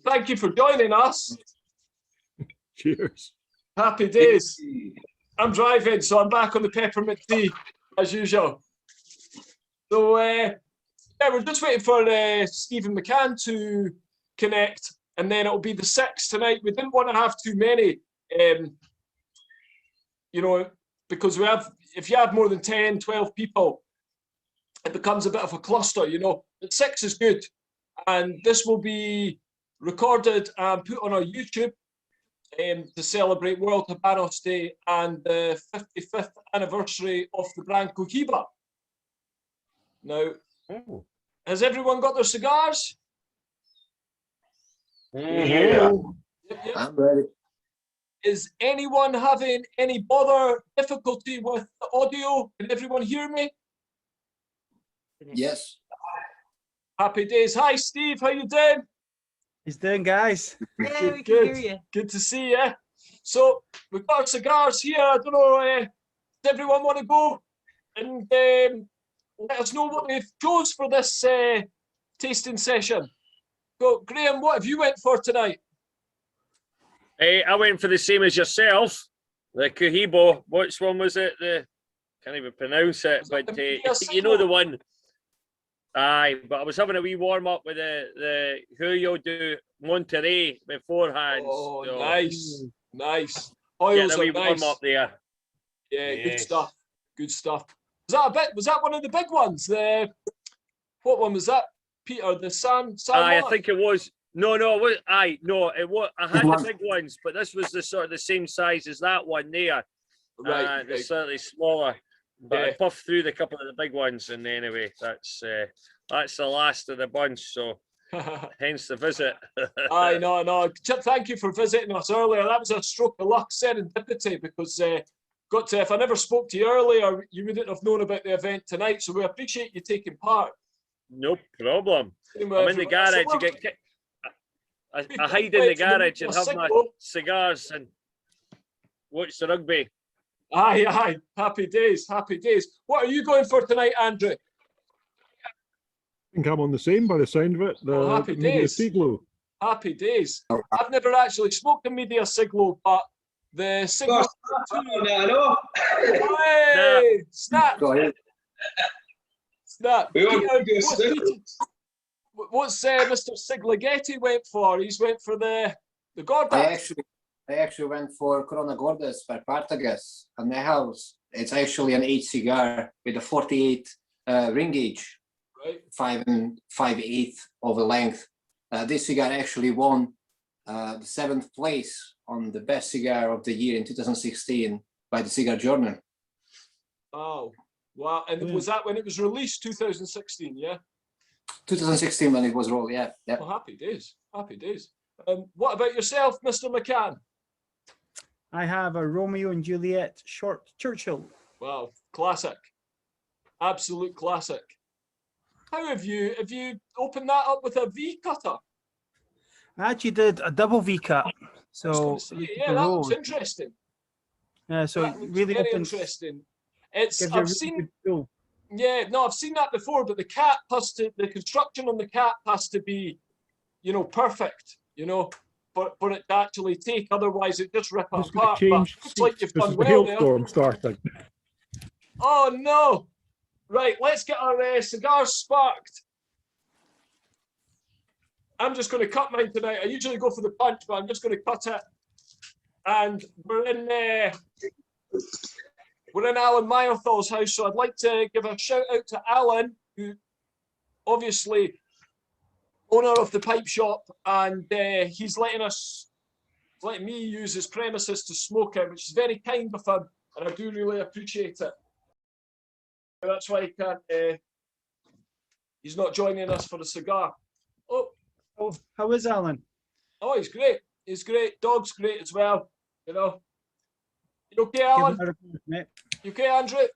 Thank you for joining us. Cheers. Happy days. I'm driving, so I'm back on the peppermint tea as usual. So yeah, we're just waiting for Stephen McCann to connect, and then it'll be the 6 tonight. We didn't want to have too many, you know, because if you have more than 10, 12 people, it becomes a bit of a cluster, you know. But 6 is good, and this will be recorded and put on our YouTube to celebrate World Habanos Day and the 55th anniversary of the brand Cohiba. Now, has everyone got their cigars? Yeah. Yep. I'm ready. Is anyone having any bother, difficulty with the audio? Can everyone hear me? Yes. Happy days. Hi, Steve. How you doing? He's doing, guys. Yeah, we can hear you. Good to see you. So we've got our cigars here. I don't know, does everyone want to go and let us know what they've chose for this tasting session? Go, Graham, what have you went for tonight? I went for the same as yourself, the Cohiba. Which one was it? Can't even pronounce it, but you know the one. Aye, but I was having a wee warm up with the Julio de Monterrey beforehand. Oh, so nice. Oils a wee are nice. warm up there. Yeah, yes. Good stuff. Was that one of the big ones? What one was that, Peter? The San I think it was. No, it was. It was. I had the big ones, but this was the sort of the same size as that one there. Right. They're slightly smaller. But Yeah. I puffed through the couple of the big ones, and anyway, that's the last of the bunch. So, hence the visit. I know. Thank you for visiting us earlier. That was a stroke of luck, serendipity, because if I never spoke to you earlier, you wouldn't have known about the event tonight. So we appreciate you taking part. No problem. I'm in the garage. I hide in the garage and have my cigars and watch the rugby. Aye. Happy days. What are you going for tonight, Andrew? I think I'm on the same by the sound of it. Happy days. Siglo. Happy days. I've never actually smoked a media Siglo, but the Siglo. Hey, snap. What's Mr. Sigligeti went for? He's went for the Gordas. I actually went for Corona Gordas per Partagas at my house. It's actually an H cigar with a 48 ring gauge, right? 5 5/8 of a length. This cigar actually won the 7th place on the best cigar of the year in 2016 by the Cigar Journal. Oh, wow. And was that when it was released, 2016, yeah? 2016 when it was rolled, yeah. Well, happy days. What about yourself, Mr. McCann? I have a Romeo and Juliet short Churchill. Wow, classic. Absolute classic. How have you opened that up with a V cutter? I actually did a double V cut. So yeah, that looks interesting. Yeah, so that it really very opens, interesting. I've seen that before, but the construction on the cap has to be, perfect, for it to actually take. Otherwise, it just rip apart. But looks like you've done well there. Starting. Oh no! Right, let's get our cigars sparked. I'm just going to cut mine tonight. I usually go for the punch, but I'm just going to cut it. And we're in Alan Myerthall's house, so I'd like to give a shout out to Alan, who obviously owner of the pipe shop, and he's letting me use his premises to smoke it, which is very kind of him, and I do really appreciate it. That's why he's not joining us for the cigar. Oh, how is Alan? Oh, he's great. He's great. Dog's great as well. You okay, Alan? You okay, Andrew?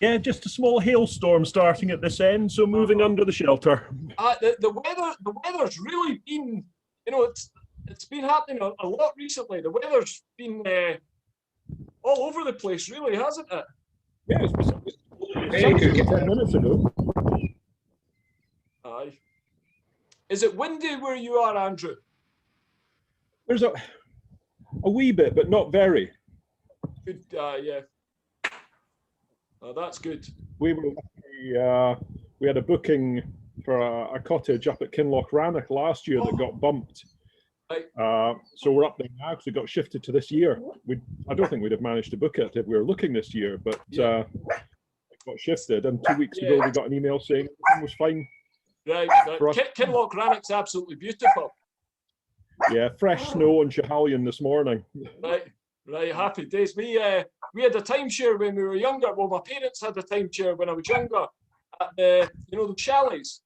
Yeah, just a small hailstorm starting at this end, so moving under the shelter. The weather's really been, it's been happening a lot recently. The weather's been all over the place, really, hasn't it? Yeah, it's 10 minutes ago. Aye. Is it windy where you are, Andrew? There's a wee bit, but not very. Good, yeah. Oh, that's good. We had a booking for a cottage up at Kinloch Rannoch last year that got bumped. Right. So we're up there now because it got shifted to this year. I don't think we'd have managed to book it if we were looking this year, but it got shifted. And 2 weeks ago, we got an email saying everything was fine. Right. Kinloch Rannoch's absolutely beautiful. Yeah, fresh snow on Schiehallion this morning. Right. Happy days. We had a timeshare when we were younger. Well, my parents had a timeshare when I was younger at the chalets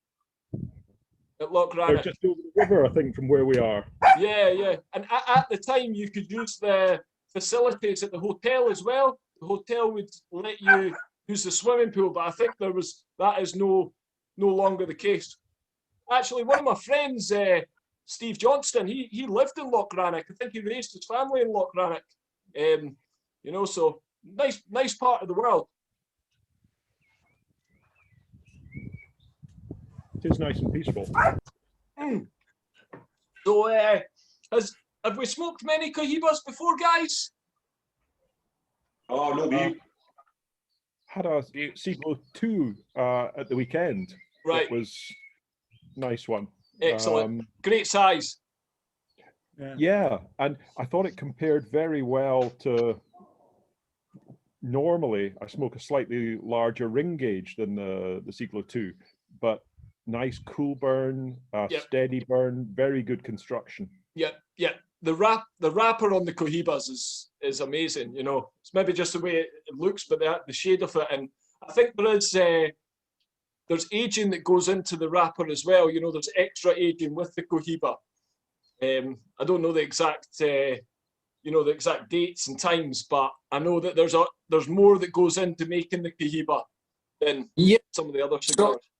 at Loch They're Rannoch. just over the river, I think, from where we are. Yeah. And at the time, you could use the facilities at the hotel as well. The hotel would let you use the swimming pool, but I think that is no longer the case. Actually, one of my friends, Steve Johnston, he lived in Loch Rannoch. I think he raised his family in Loch Rannoch. So nice part of the world. It is nice and peaceful. So, have we smoked many Cohibas before, guys? Oh, no, we Had a Siglo 2 at the weekend. Right. It was a nice one. Excellent. Great size. Yeah, and I thought it compared very well to. Normally, I smoke a slightly larger ring gauge than the Siglo 2, but nice cool burn, steady burn, very good construction. Yeah. The wrapper on the Cohibas is amazing. It's maybe just the way it looks, but the shade of it, and I think there's aging that goes into the wrapper as well. There's extra aging with the Cohiba. I don't know the exact dates and times, but I know that there's more that goes into making the Cohiba than some of the other cigars.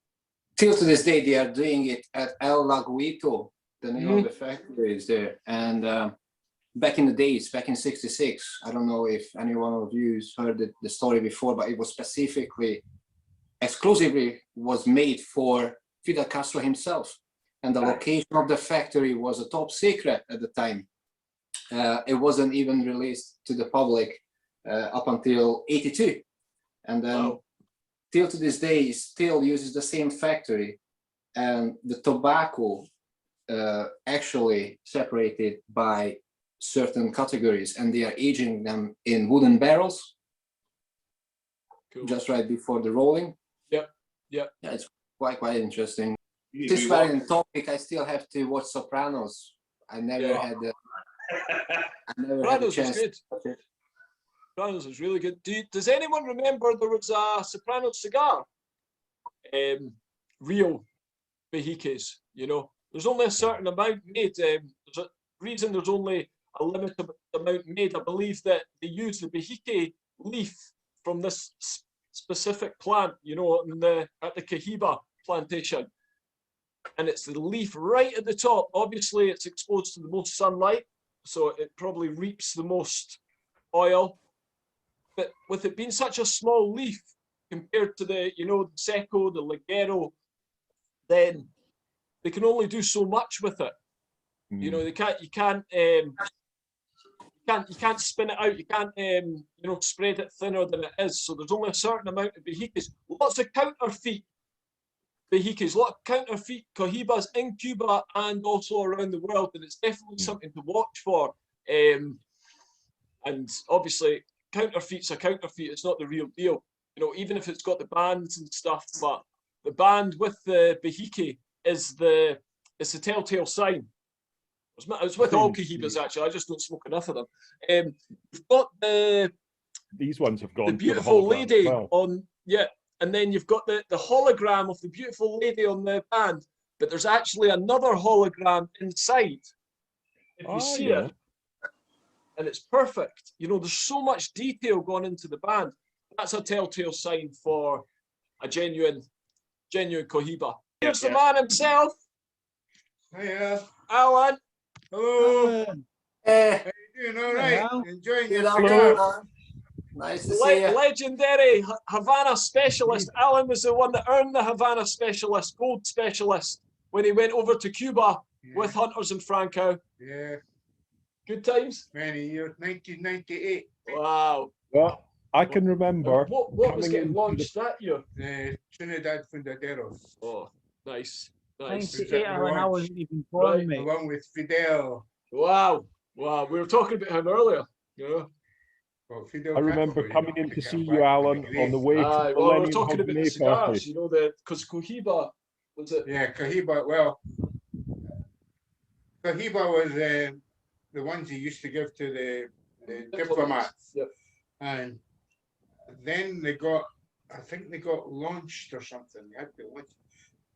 Till to this day, they are doing it at El Laguito, the name of the factory is there. And back in the days, back in '66, I don't know if any one of you has heard the story before, but it was exclusively was made for Fidel Castro himself. And the location of the factory was a top secret at the time. It wasn't even released to the public up until '82. And then till to this day, it still uses the same factory. And the tobacco actually separated by certain categories, and they are aging them in wooden barrels. Cool. Just right before the rolling. Yeah, it's quite interesting. This variant topic, I still have to watch Sopranos. I never had the chance. Is good. Sopranos is really good. Does anyone remember there was a Sopranos cigar? Real Behikes, There's only a certain amount made. There's a reason there's only a limited amount made. I believe that they use the Behike leaf from this specific plant, at the Cohiba plantation. And it's the leaf right at the top. Obviously, it's exposed to the most sunlight, so it probably reaps the most oil. But with it being such a small leaf compared to the, the Seco, the Ligero, then they can only do so much with it. You can't spin it out. You can't, spread it thinner than it is. So there's only a certain amount of Behikes. Lots of counterfeit Behikes, a lot of counterfeit Cohibas in Cuba and also around the world, and it's definitely something to watch for. And obviously, counterfeit's a counterfeit. It's not the real deal. Even if it's got the bands and stuff, but the band with the Behike is the telltale sign. It's with all Cohibas actually. I just don't smoke enough of them. You've got these ones have gone. The beautiful lady on and then you've got the hologram of the beautiful lady on the band, but there's actually another hologram inside. If you see it, and it's perfect. There's so much detail gone into the band. That's a telltale sign for a genuine Cohiba. Here's the man himself. Hey, Alan. hello. Hey, How you doing? All right. Enjoying good your cigar. afternoon. Nice to see you. Legendary Havana specialist. Alan was the one that earned the Havana specialist, gold specialist, when he went over to Cuba Yeah. with Hunters and Franco. Yeah, Good times. many years. 1998. Wow. Well, I can remember. What was coming getting into launched that year? Trinidad Fundaderos. Oh, nice. Nice. 98, Alan, I wasn't even born, Right. mate. Along with Fidel. Wow. Wow. We were talking about him earlier. Yeah. Well, Fidel I remember Castro, coming you in know, to get see him you, back Alan, from the on the grave. way to Aye, the well, we were Millennium talking about the Hogmanay party. cigars, you know, because Cohiba was it? Yeah, Cohiba. Well, Cohiba was the ones he used to give to the diplomats. Yep. And then they got, I think they got launched or something. They had to launch.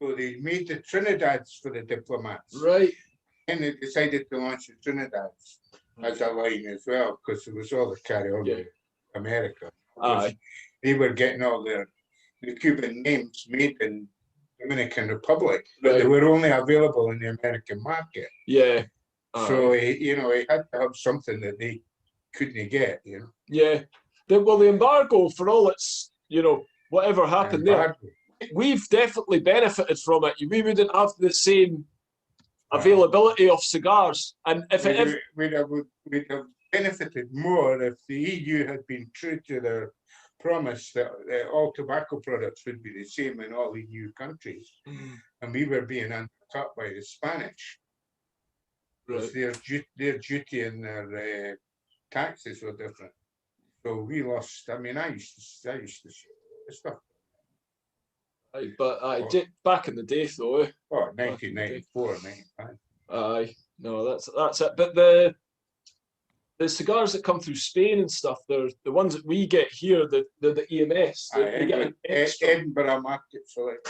So they made the Trinidad's for the diplomats. Right. And they decided to launch the Trinidad's as a line as well, because it was all the carry on with America. Aye. They were getting all the Cuban names made in Dominican Republic, but they Right. were only available in the American market. Yeah. So he had to have something that they couldn't get, you know. Yeah. Well, the embargo, for all its, you know, whatever happened there, we've definitely benefited from it. We wouldn't have the same availability of cigars. And if we'd have benefited more if the EU had been true to their promise that all tobacco products would be the same in all EU countries. And we were being undercut by the Spanish. Because their duty and their taxes were different. So we lost. I mean, I used to say stuff. But back in the day, though. Oh, 1994, 95. Aye, no, that's it. But the cigars that come through Spain and stuff, they're the ones that we get here. They're the EMS. They get an extra. Edinburgh market select.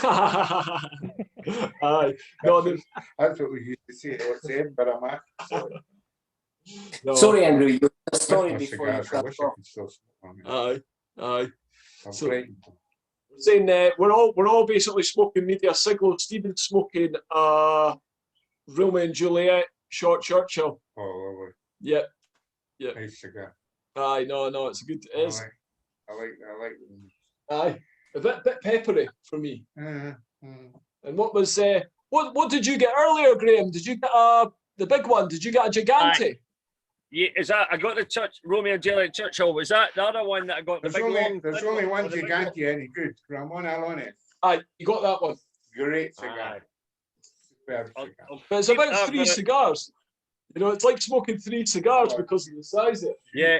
Aye, no, that's what we used to say. It's Edinburgh market select. No. Sorry, Andrew, you have a story Christmas before cigars, you cut I wish I off. could still smoke on it. Aye. I'm So- frightened. Saying we're all basically smoking media Siglo. Stephen's smoking Romeo and Juliet short Churchill. Oh, lovely. Yep. Nice cigar. Aye, no, it's good. It is. I like them. Aye, a bit peppery for me. Mm. And what was what did you get earlier, Graham? Did you get the big one? Did you get a Gigante? Yeah, is that I got the Romeo and Juliet Churchill? Was that the other one that I got? The big long. There's only one Gigante any good. Ramon Alone. Aye, you got that one. Great cigar. Superb cigar. But it's about 3 cigars. You know, it's like smoking 3 cigars because of the size of it. Yeah.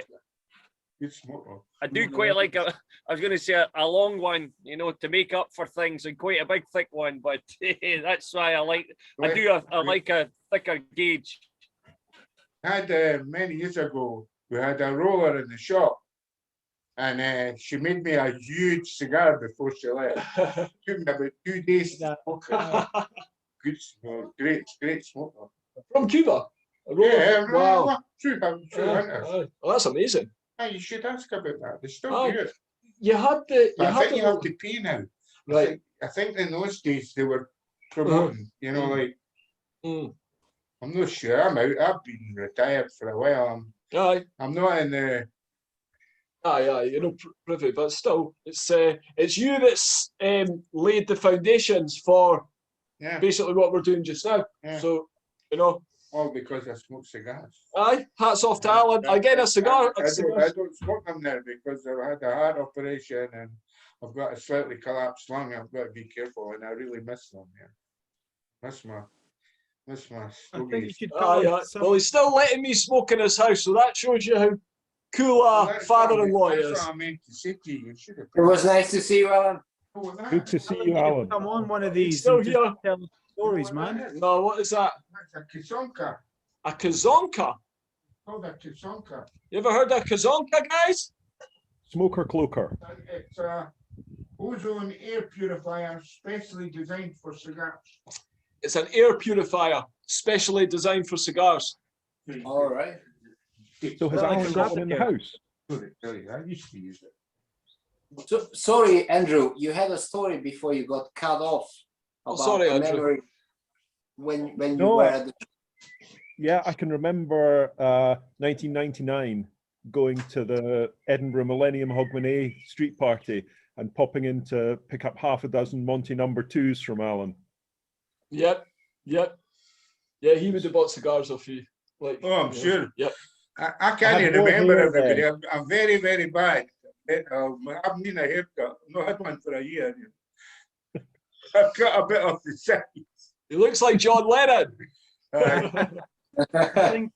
Good smoke. I do quite like I was going to say a long one, you know, to make up for things, and quite a big thick one. But that's why I like a thicker gauge. Had many years ago, we had a roller in the shop, and she made me a huge cigar before she left. Took me about 2 days to smoke it. Good smoke, great smoker. From Cuba. Yeah, wow. True. Oh, that's amazing. You should ask about that. They're still good. You had the. I think you have to pay now. Right. I think in those days they were promoting, you know, like. I'm not sure. I'm out. I've been retired for a while. I'm not in the. Aye, you know, privy, but still, it's you that's laid the foundations for basically what we're doing just now. Yeah. So, you know. All because I smoke cigars. Aye, hats off to Alan. Again, a cigar. I don't smoke them now because I've had a heart operation and I've got a slightly collapsed lung. I've got to be careful, and I really miss them. Yeah, miss my stogies. Well, he's still letting me smoke in his house, so that shows you how cool a father-in-law is. That's what I meant to say to you. It was nice to see you, Alan. Good to see you, Alan. Come on, one of these. Still here. Tell stories, man. No, what is that? That's a kazonka. A kazonka? Called a kazonka. You ever heard of kazonka, guys? Smoker cloaker. It's a ozone air purifier specially designed for cigars. It's an air purifier specially designed for cigars. All right. So has Alan got one in the house? I used to use it. So, sorry, Andrew, you had a story before you got cut off. Sorry, Andrew. Memory when you were at the... Yeah, I can remember 1999 going to the Edinburgh Millennium Hogmanay street party and popping in to pick up half a dozen Monty No. 2s from Alan. Yep. Yep. Yeah, he would have bought cigars off you. Like, Oh, I'm sure. Yep. I can't have no remember hair everybody. there. I'm very, very bad. I haven't been a haircut. I've not had one for a year. I've cut a bit off the side. He looks like John Lennon. I I think,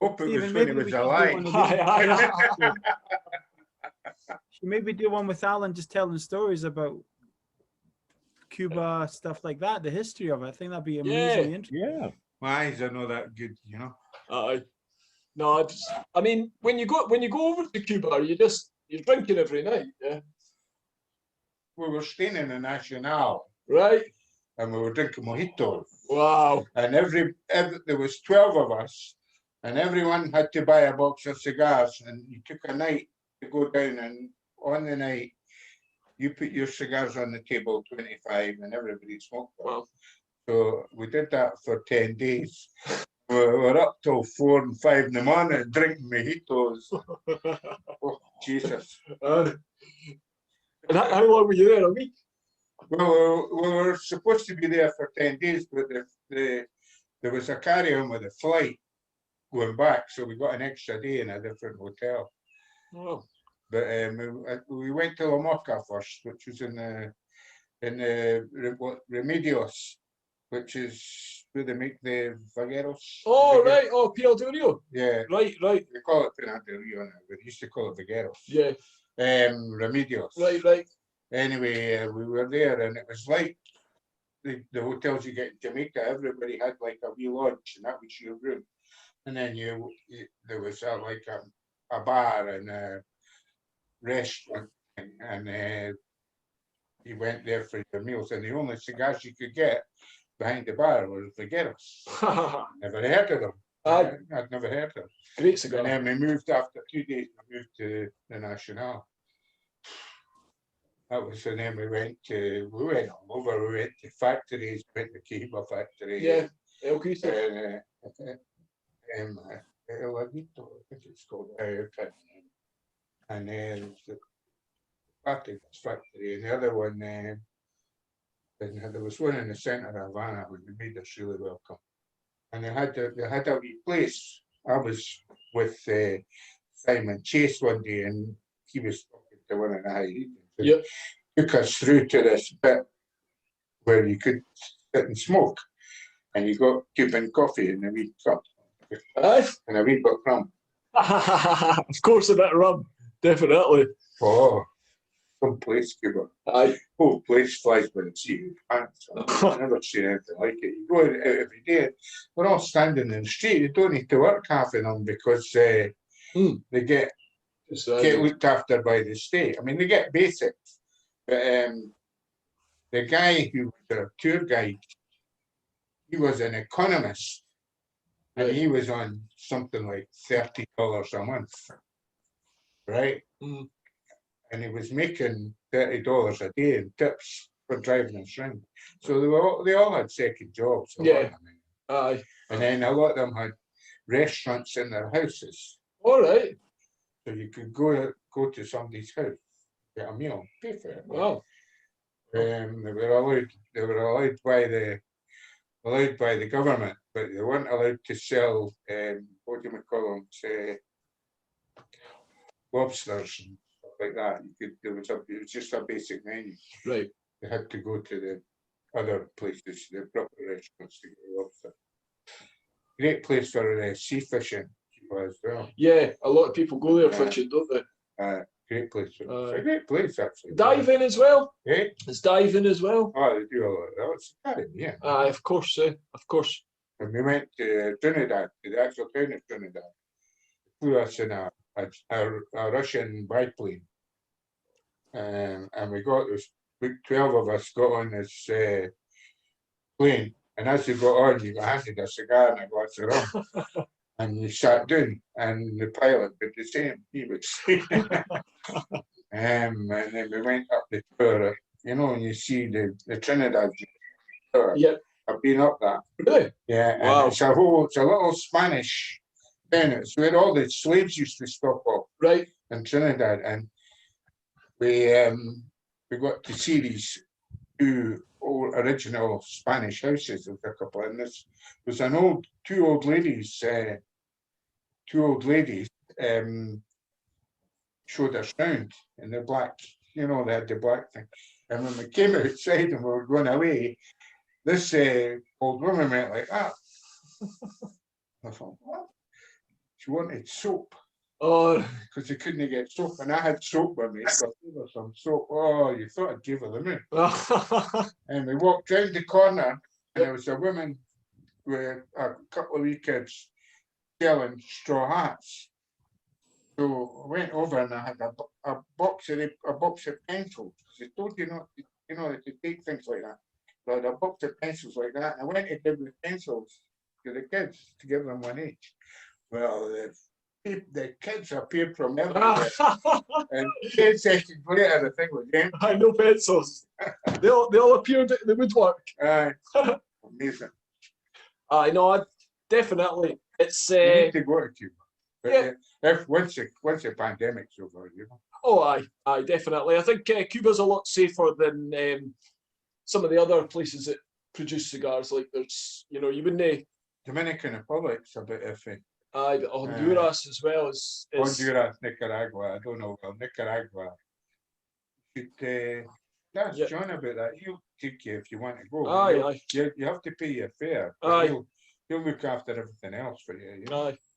hope it was Stephen, when he maybe we was should do alive. one of Aye, these. Should maybe do one with Alan just telling stories about Cuba, stuff like that, the history of it. I think that'd be amazingly interesting. Yeah. My eyes are not that good, you know. No, I mean, when you go over to Cuba, you're drinking every night, yeah. We were staying in the National, Right? and we were drinking mojitos. Wow. And every there was 12 of us, and everyone had to buy a box of cigars. And you took a night to go down, and on the night, you put your cigars on the table, 25, and everybody smoked them. Wow. So we did that for 10 days. We were up till 4 and 5 in the morning drinking mojitos. Oh, Jesus. And how long were you there? A week? Well, we were supposed to be there for 10 days, but there was a carry-on with a flight going back, so we got an extra day in a different hotel. Oh. But we went to La Moca first, which was in the Remedios, which is where they make the vaqueros. Oh, right. Oh, Pinar del Rio. Yeah. Right. They call it Pinar del Rio now, but they used to call it vaqueros. Yeah. Remedios. Right. Anyway, we were there, and it was like the hotels you get in Jamaica. Everybody had like a wee lodge, and that was your room. And then there was like a bar and a restaurant, and you went there for your meals. And the only cigars you could get behind the bar were vaqueros. Never heard of them. I'd never heard of them. Great cigar. And then we moved after 2 days. We moved to the National. That was, and then we went all over. We went to factories, went to Cohiba factory. Yeah, El Cristo. El Avito, I think it's called. And then the factory, and the other one, and there was one in the center of Havana where they made us really welcome. And they had a wee place. I was with Simon Chase one day, and he was talking to one of the high Yep. Took us through to this bit where you could sit and smoke, and you got Cuban coffee in a wee cup and a wee bit of rum. Of course, a bit of rum, definitely. Oh, some place, Cuba. Aye. Whole place flies by the seat. I've never seen anything like it. You go out every day. We're all standing in the street. You don't need to work half of them because they get looked after by the state. I mean, they get basics, but the guy who was a tour guide, he was an economist, and he was on something like $30 a month, right? And he was making $30 a day in tips for driving us around. So they all had second jobs. Yeah. Aye. And then a lot of them had restaurants in their houses. All right. So you could go to somebody's house, get a meal, pay for it. Wow. They were allowed by the government, but they weren't allowed to sell what do you call them? Say, lobsters and stuff like that. It was just a basic menu. Right. They had to go to the other places, the proper restaurants to get lobster. Great place for sea fishing as well. Yeah, a lot of people go there fishing, don't they? Great place. It's a great place, actually. Diving as well. Yeah. It's diving as well. Oh, they do a lot of that. It's Caribbean, yeah. Aye, of course, of course. And we went to Trinidad, to the actual town of Trinidad. Flew us in a Russian biplane. And we got this, 12 of us got on this plane. And as you got on, you got handed a cigar and a glass of rum. And you sat down, and the pilot did the same. He would say. And then we went up the tour, and you see the Trinidad tour. Yep. I've been up that. Really? Yeah. And wow. It's a little Spanish town. It's where all the slaves used to stop off. Right. In Trinidad, and we got to see these two original Spanish houses. There was a couple, and this was two old ladies showed us round in the black, they had the black thing. And when we came outside and we were going away, this old woman went like that. I thought, what? She wanted soap. Oh, because they couldn't get soap, and I had soap with me, so I gave her some soap. Oh, you thought I'd give her the moon. And we walked round the corner, and there was a woman with a couple of wee kids selling straw hats. So I went over and I had a box of pencils. They told you not, to take things like that. So I had a box of pencils like that, and I went to give the pencils to the kids to give them one each. Well, the kids appeared from everywhere, and 10 seconds later, the thing was empty. I know pencils. they all appeared in the woodwork. Amazing. I know, definitely. It's You need to go to Cuba. But yeah. If once the pandemic's over, Oh, aye, definitely. I think Cuba's a lot safer than some of the other places that produce cigars. Like there's, you wouldn't. Dominican Republic's a bit iffy. Aye, but Honduras as well is Honduras, Nicaragua. I don't know. Well, Nicaragua. That's John about that. He'll take you if you want to go. Aye. You have to pay your fare. Aye. He'll look after everything else for you.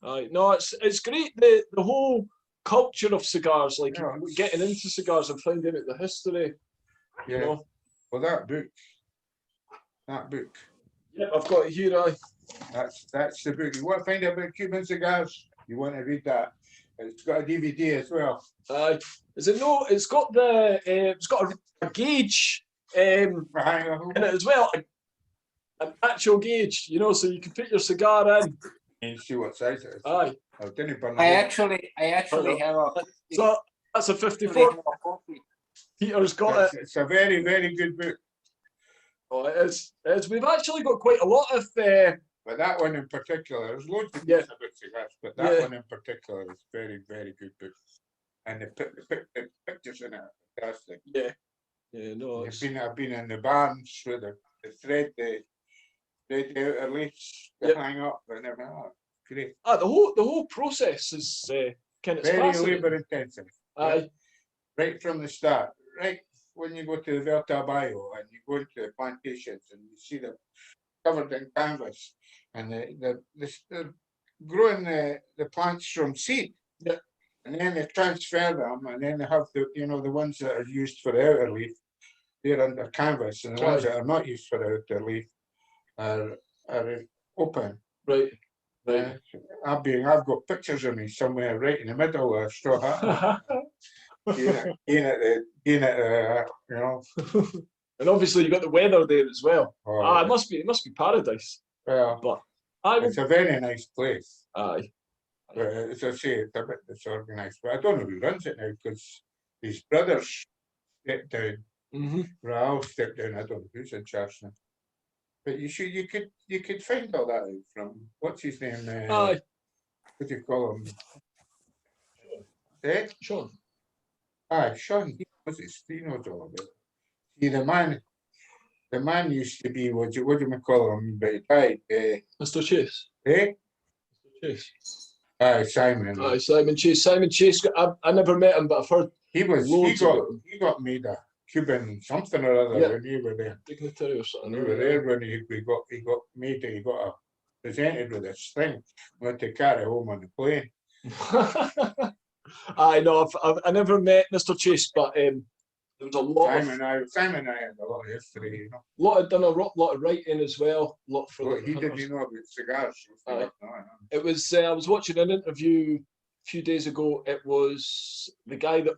Aye. No, it's great. The whole culture of cigars, like getting into cigars and finding out the history. Yeah. Well, that book. Yeah, I've got it here. Aye. That's the book. You want to find out about Cuban cigars? You want to read that? It's got a DVD as well. Is it no? It's got it's got a gauge in it as well. An actual gauge, so you can put your cigar in and see what size it is. Aye. I actually have a. So that's a 54. Peter's got it. It's a very, very good book. Oh, it is. We've actually got quite a lot of. But that one in particular, there's loads of books about cigars, but that one in particular is very, very good book. And the pictures in it are fantastic. Yeah. No. I've been in the barns with the thread, the outer leaves to hang up and everything. Oh, great. The whole process is kind of very labour intensive. Aye. Right from the start, right when you go to the Vuelta Bio and you go into the plantations and you see them covered in canvas, and they're growing the plants from seed. Yeah. And then they transfer them, and then they have the ones that are used for the outer leaf, they're under canvas, and the ones that are not used for the outer leaf are open. Right. I've got pictures of me somewhere right in the middle of a straw hat. And obviously you got the weather there as well. It must be paradise. Well, but it's a very nice place. Aye. But as I say, it's a bit disorganised. But I don't know who runs it now because his brothers stepped down. Raoul stepped down. I don't know who's in charge now. But you could find all that out from what's his name? Aye. What do you call him? Sean. Aye, Sean. He knows all about it. See, the man used to be what do we call him? But he died. Mr. Chase. Mr. Chase. Aye, Simon. Aye, Simon Chase. Simon Chase. I never met him, but I've heard he got made a Cuban something or other when you were there. Dignitary or something. You were there when he got presented with a string. Went to carry home on the plane. I know. I never met Mr. Chase, but there was a lot. Simon and I had a lot of history, Done a lot of writing as well. He didn't know about cigars. It was. I was watching an interview a few days ago. It was the guy that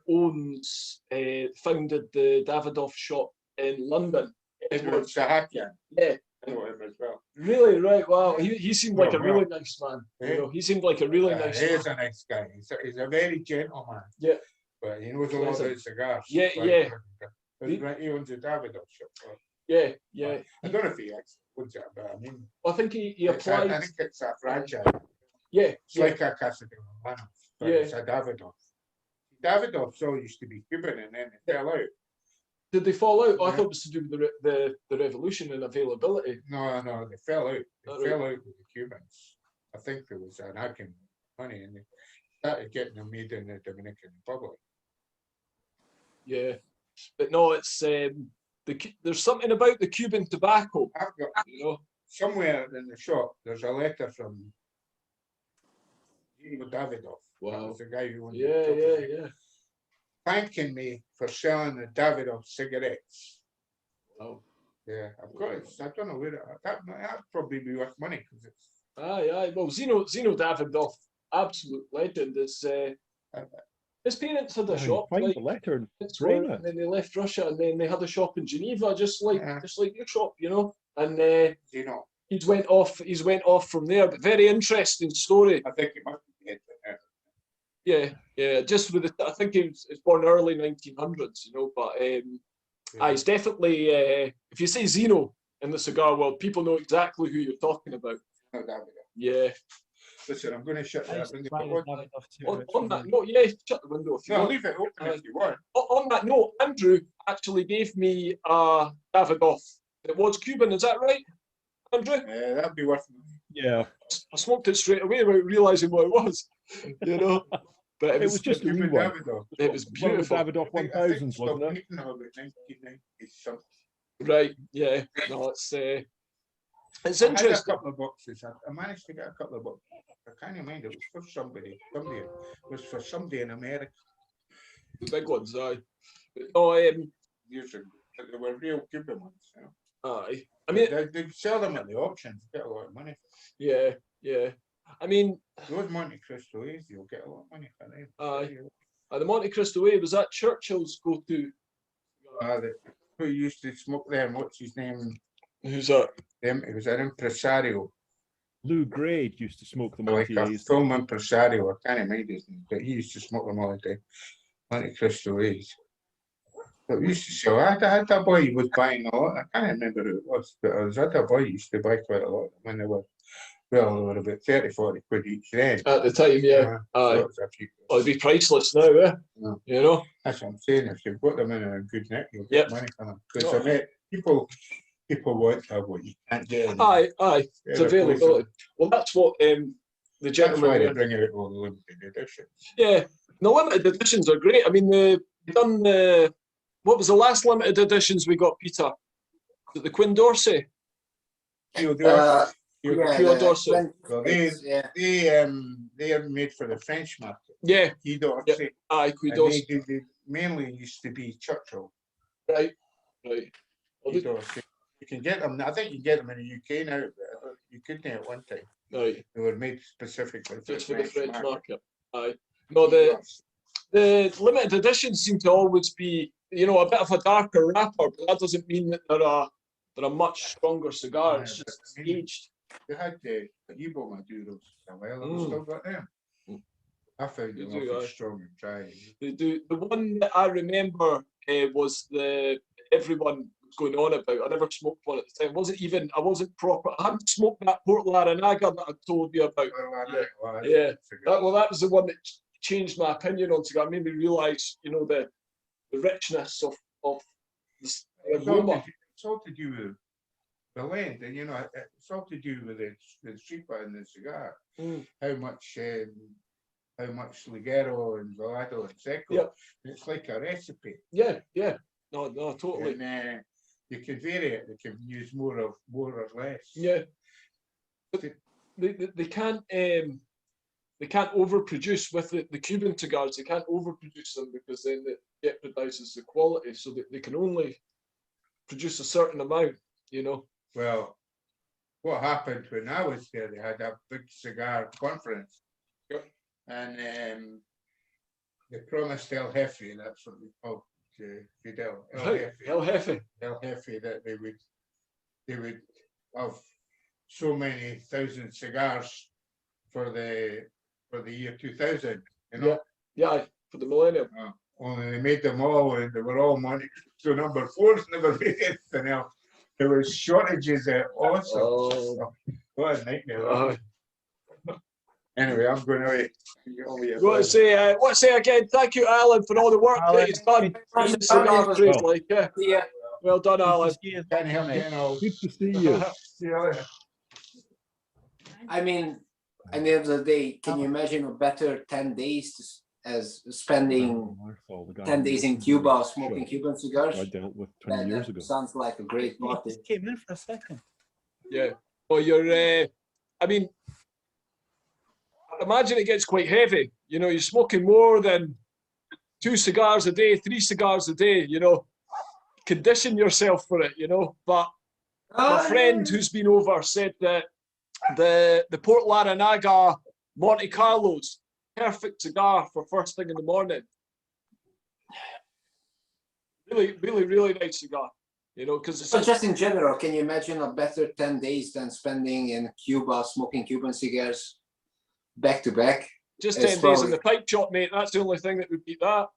founded the Davidoff shop in London. Edward Sahakian. Yeah. I know him as well. Really? Right. Wow. He seemed like a really nice man. He seemed like a really nice man. He is a nice guy. He's a very gentle man. Yeah. But he knows a lot about cigars. Yeah. He owns a Davidoff shop. Yeah. I don't know if he actually owns it, but I mean. I think he applied. I think it's a franchise. Yeah. It's like a Casa de Havana, but it's a Davidoff. Davidoffs all used to be Cuban and then they fell out. Did they fall out? Oh, I thought it was to do with the revolution and availability. No, they fell out. They Oh, fell out with the Cubans. I think there was an argument of money, and they started getting them made in the Dominican Republic. Yeah, but no, it's there's something about the Cuban tobacco. I've got, You know, somewhere in the shop, there's a letter from Davidoff. Wow. That was the guy who owned yeah, the yeah, company, yeah. thanking me for selling the Davidoff cigarettes. Wow. Yeah, I've got it. I don't know where that'd probably be worth money because it's. Aye. Well, Zeno Davidoff, absolute legend. Is his parents had a shop. Find Like, the letter and it's frame where- it. and then they left Russia, and then they had a shop in Geneva, just like your shop, you know. And You know, he's went off from there. But very interesting story. I think it must be dead now. Yeah. Just with I think he was born early 1900s, you know. But it's definitely if you say Zeno in the cigar world, people know exactly who you're talking about. No Davidoff. Yeah. Listen, I'm going to shut that. On that note, yeah, shut the window if you No, want. leave it open if you want. On that note, Andrew actually gave me a Davidoff. It was Cuban, is that right, Andrew? That'd be worth. Yeah, I smoked it straight away without realising what it was, you know. But it was just a wee one. Davidoff. it was beautiful. Davidoff 1000s, wasn't it? About 1990 something. Right, yeah. No, it's I had a interesting. couple of boxes. I managed to get a couple of boxes. I can't remember. It was for somebody. It was for somebody in America The big ones, aye. No, years ago. But they were real Cuban ones. You know? aye. I mean, They'd sell them at the auctions, get a lot of money. yeah. I mean, Those Monte Cristo A's, you'll get a lot of money for them. aye. The Monte Cristo Way, was that Churchill's go-to? Who used to smoke them? What's his name? Who's that? It was an impresario, Lou Grade used to smoke the like a Monte film impresario. I can't remember his name, but he used to smoke them all the time. Monte Cristo A's. But we used to sell. I had a boy who was buying a lot. I can't remember who it was, but I had a boy who used to buy quite a lot when they were, well, they were about 30, 40 quid each then. At the time, yeah. So Aye. it was a few. Oh, it'd be priceless now, eh? No. You know? That's what I'm saying. If you've got them in a good nick, you'll Yep. get money from them. Because I met people want to have what you can't get. in- Aye. It's Yeah, availability. Well, that's what the That's gentleman. why they there- bring out all the limited editions. Yeah, the limited editions are great. I mean, they've done the. What was the last limited editions we got, Peter? Was it the Quinn Dorsey? Yeah, Pure Dorsey. Well, yeah. they are made for the French market. Yeah, He Dorsey. aye, And Quinn Dorsey. they mainly used to be Churchill. Right. Well, He Dorsey. You can get them. I think you can get them in the UK now. But you couldn't at one time. right. They were made specifically for Just the for the French French market. market. Aye. No, the limited editions seem to always be, you know, a bit of a darker wrapper, but that doesn't mean that they're a much stronger cigar. It's Aye, just but I mean- aged. They had the Cohiba Maduros for a while. Have you Mm. still got them? I found They them do, awfully aye. strong and dry. They do. The one that I remember was the everyone was going on about. I never smoked one at the time. I wasn't proper. I hadn't smoked that Port Laranaga that I told you about. Yeah. That was the one that changed my opinion on cigar. Made me realise, you know, the richness of the aroma. It's all to do with the length, and you know, it's all to do with the chipa in the cigar. Mm. How much Ligero and Velado and Seco. Yep. It's like a recipe. Yeah. No, totally. And you can vary it. You can use more or less. Yeah. But they can't overproduce with the Cuban cigars. They can't overproduce them because then it jeopardizes the quality. So that they can only produce a certain amount, you know. Well, what happened when I was there? They had a big cigar conference. Yep. And they promised El Jefe, that's what we called Fidel. El Jefe. El Jefe, that they would have so many thousand cigars for the year 2000, you know. Yeah, for the millennium. Only they made them all, and they were all money. So number 4's never made anything else. There was shortages of awesome. Oh. What a nightmare. Uh, Anyway, I'm going away. Want to say again, thank you, Alan, for all the work that he's done in the cigar trade. Well. Like, Yeah. well done, Alan. Can't hear me. Good to see you. See you later. I mean, at the end of the day, can you imagine a better 10 days as spending Myerthall, the guy 10 who days in was Cuba the smoking show Cuban cigars? I dealt with 20 years ago. Sounds like a great He party. just came in for a second. Yeah. Well, you're. I mean, I imagine it gets quite heavy. You know, you're smoking more than 2 cigars a day, 3 cigars a day. You know, condition yourself for it. You know, but my friend who's been over said that the Port Laranaga Monte Carlo's perfect cigar for first thing in the morning. Really, really, really nice cigar. You know, because So just in general, can you imagine a better 10 days than spending in Cuba smoking Cuban cigars back to back? just It's 10 days in probably- the pipe shop, mate. That's the only thing that would beat that.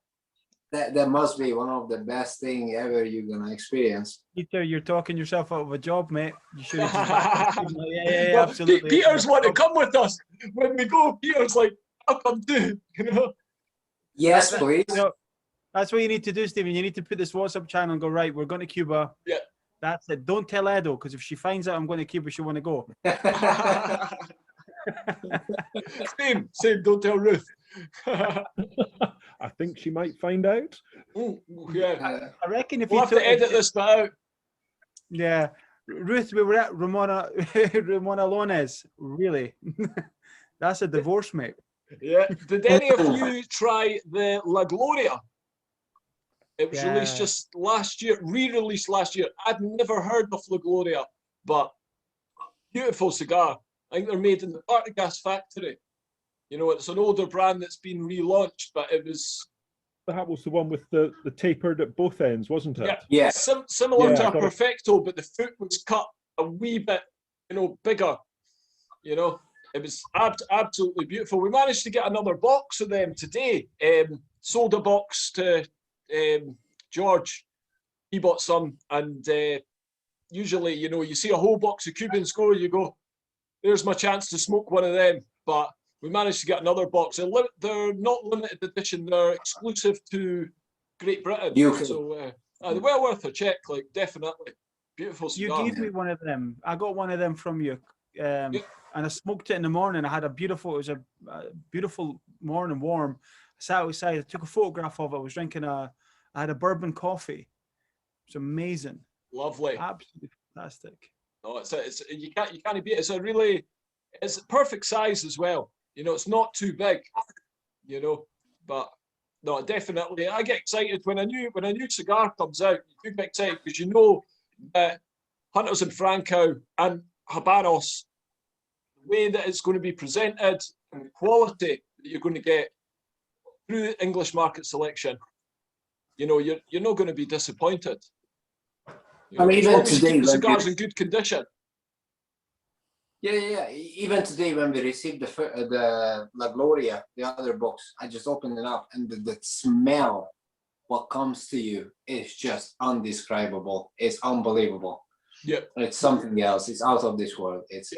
That must be one of the best thing ever you're gonna experience. Peter, you're talking yourself out of a job, mate. You should have just backed up. Yeah, Well, absolutely. Peter's want to come with us when we go. Peter's like, I'll come too. You know. Yes, That's- please. you know, that's what you need to do, Stephen. You need to put this WhatsApp channel and go, right, we're going to Cuba. Yeah. That's it. Don't tell Edo, because if she finds out I'm going to Cuba, she'll want to go. Same. Don't tell Ruth. I think she might find out. Ooh, yeah. I reckon if We'll you have to took, edit this bit out. yeah, Ruth, we were at Ramona Lones. Really, that's a divorce, mate. Yeah. Did any of you try the La Gloria? It was released Yeah. just last year, re-released last year. I'd never heard of La Gloria, but beautiful cigar. I think they're made in the Partagas factory. You know, it's an older brand that's been relaunched, but it was That was the one with the tapered at both ends, wasn't it? yeah, Yes. similar Yeah, to I a got it. Perfecto, but the foot was cut a wee bit, you know, bigger. You know, it was absolutely beautiful. We managed to get another box of them today. Sold a box to George. He bought some, and usually, you know, you see a whole box of Cubans go, you go, there's my chance to smoke one of them. But we managed to get another box. They're not limited edition. They're exclusive to Great Britain. UK. So they're well worth a check. Like, definitely, beautiful You cigar. gave me one of them. I got one of them from you, and I smoked it in the morning. I had a beautiful. It was a beautiful morning, warm. I sat outside. I took a photograph of it. I was drinking I had a bourbon coffee. It's amazing. Lovely. Absolutely fantastic. No, it's you can't beat it. It's a perfect size as well. You know, it's not too big. You know, but no, definitely. I get excited when a new cigar comes out. You do get excited because you know that Hunters and Franco and Habanos, the way that it's going to be presented and the quality that you're going to get through the English market selection, you know, you're not going to be disappointed. You know, I mean, as even long as you today, keep the when cigars in good condition. Yeah. Even today, when we received the La Gloria, the other box, I just opened it up, and the smell, what comes to you, is just undescribable. It's unbelievable. Yeah, It's something else. It's out of this world. It's